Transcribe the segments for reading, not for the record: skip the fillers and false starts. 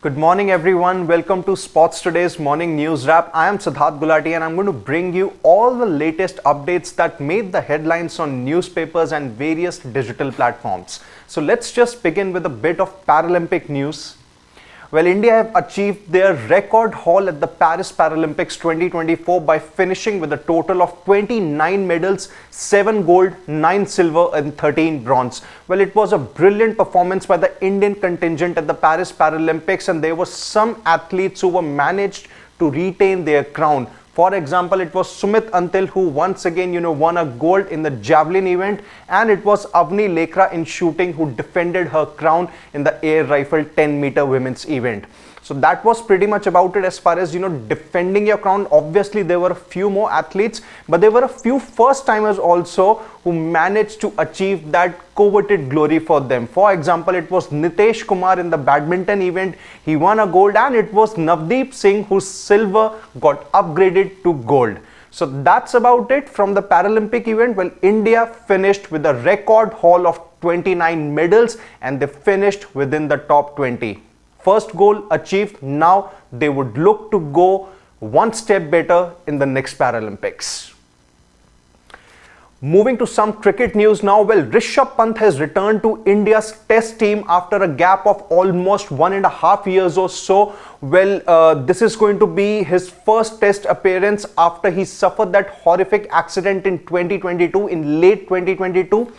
Good morning everyone, welcome to Sports Today's Morning News Wrap. I am Siddharth Gulati and I'm going to bring you all the latest updates that made the headlines on newspapers and various digital platforms. So let's just begin with a bit of Paralympic news. Well, India have achieved their record haul at the Paris Paralympics 2024 by finishing with a total of 29 medals, 7 gold, 9 silver and 13 bronze. Well, it was a brilliant performance by the Indian contingent at the Paris Paralympics, and there were some athletes who were managed to retain their crown. For example, it was Sumit Antil who once again, won a gold in the javelin event, and it was Avni Lekra in shooting who defended her crown in the air rifle 10-meter women's event. So that was pretty much about it as far as, defending your crown. Obviously, there were a few more athletes, but there were a few first-timers also who managed to achieve that coveted glory for them. For example, it was Nitesh Kumar in the badminton event. He won a gold, and it was Navdeep Singh whose silver got upgraded to gold. So that's about it from the Paralympic event. Well, India finished with a record haul of 29 medals, and they finished within the top 20. First goal achieved. Now they would look to go one step better in the next Paralympics. Moving to some cricket news now. Well, Rishabh Pant has returned to India's test team after a gap of almost 1.5 years or so. Well, this is going to be his first test appearance after he suffered that horrific accident in 2022, in late 2022.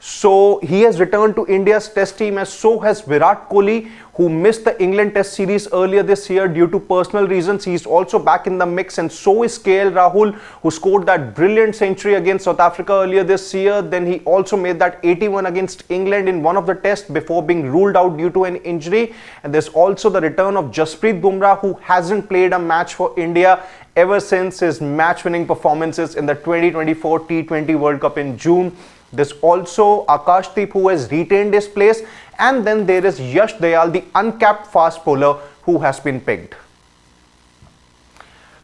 So he has returned to India's test team, as so has Virat Kohli, who missed the England test series earlier this year due to personal reasons. He's also back in the mix, and so is KL Rahul, who scored that brilliant century against South Africa earlier this year. Then he also made that 81 against England in one of the tests before being ruled out due to an injury. And there's also the return of Jasprit Bumrah, who hasn't played a match for India ever since his match-winning performances in the 2024 T20 World Cup in June. There's also Akashdeep, who has retained his place, and then there is Yash Dayal, the uncapped fast bowler, who has been picked.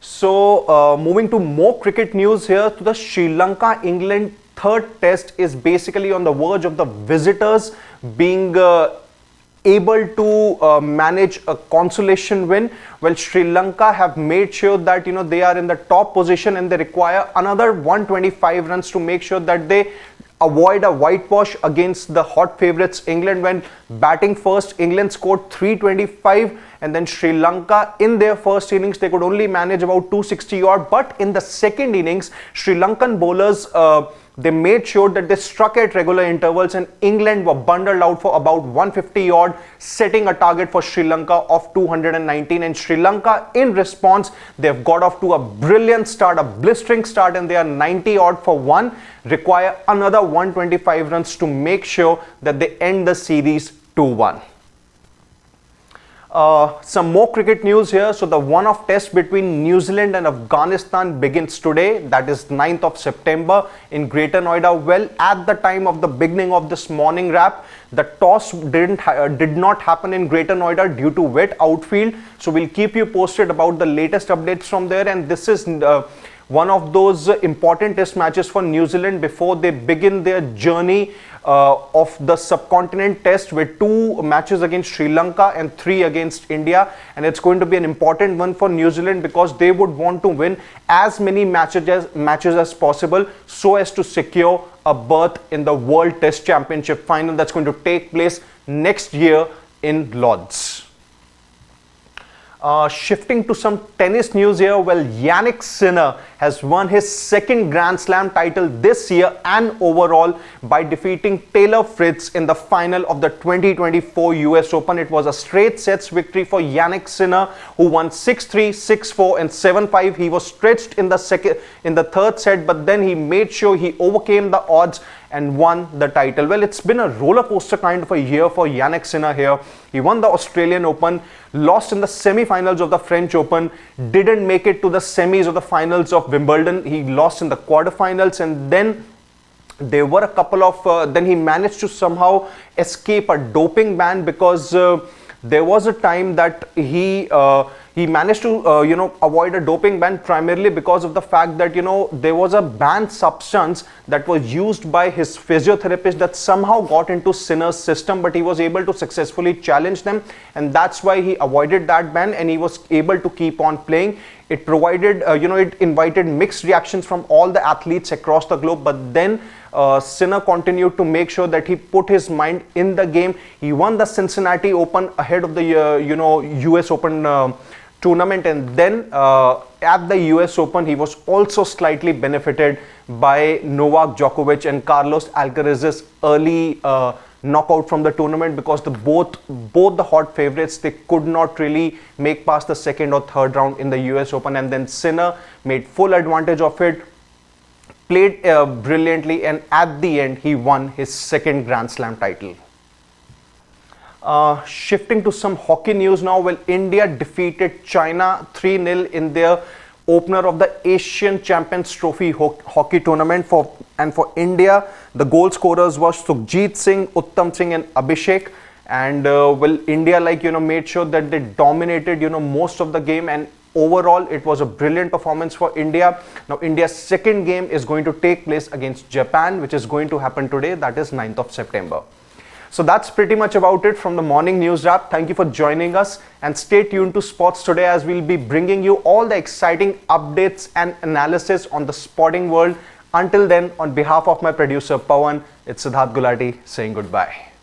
So moving to more cricket news here, to the Sri Lanka-England third test is basically on the verge of the visitors being able to manage a consolation win. Well, Sri Lanka have made sure that they are in the top position, and they require another 125 runs to make sure that they avoid a whitewash against the hot favourites England. When batting first, England scored 325, and then Sri Lanka in their first innings they could only manage about 260 odd, but in the second innings Sri Lankan bowlers they made sure that they struck at regular intervals, and England were bundled out for about 150 odd, setting a target for Sri Lanka of 219. And Sri Lanka, in response, they've got off to a brilliant start, a blistering start, and they are 90 odd for 1, require another 125 runs to make sure that they end the series 2-1. Some more cricket news here. So the one-off test between New Zealand and Afghanistan begins today, that is 9th of September in Greater Noida. Well, at the time of the beginning of this morning wrap, the toss did not happen in Greater Noida due to wet outfield. So we'll keep you posted about the latest updates from there, and this is one of those important test matches for New Zealand before they begin their journey of the subcontinent test, with 2 matches against Sri Lanka and 3 against India. And it's going to be an important one for New Zealand because they would want to win as many matches as possible so as to secure a berth in the World Test Championship final that's going to take place next year in Lords. Shifting to some tennis news here. Well, Jannik Sinner has won his second Grand Slam title this year and overall by defeating Taylor Fritz in the final of the 2024 US Open. It was a straight sets victory for Jannik Sinner, who won 6-3, 6-4 and 7-5. He was stretched in the third set, but then he made sure he overcame the odds and won the title. Well, it's been a roller coaster kind of a year for Jannik Sinner here. He won the Australian Open, lost in the semi-finals of the French Open, didn't make it to the semis or the finals of Wimbledon. He lost in the quarterfinals, and then there were a couple of then he managed to somehow escape a doping ban because there was a time that he managed to avoid a doping ban, primarily because of the fact that there was a banned substance that was used by his physiotherapist that somehow got into Sinner's system, but he was able to successfully challenge them, and that's why he avoided that ban and he was able to keep on playing. It provided it invited mixed reactions from all the athletes across the globe, but then Sinner continued to make sure that he put his mind in the game. He won the Cincinnati Open ahead of the US Open tournament, and then at the US Open he was also slightly benefited by Novak Djokovic and Carlos Alcaraz's early knockout from the tournament, because both the hot favorites, they could not really make past the second or third round in the US Open, and then Sinner made full advantage of it, played brilliantly, and at the end he won his second Grand Slam title. Shifting to some hockey news now. Well, India defeated China 3-0 in their opener of the Asian Champions Trophy hockey tournament. For India, the goal scorers was Sukhjit Singh, Uttam Singh and Abhishek. And well, India made sure that they dominated most of the game, and overall it was a brilliant performance for India. Now India's second game is going to take place against Japan, which is going to happen today, that is 9th of September. So that's pretty much about it from the morning news wrap. Thank you for joining us, and stay tuned to Sports Today, as we'll be bringing you all the exciting updates and analysis on the sporting world. Until then, on behalf of my producer Pawan, it's Siddharth Gulati saying goodbye.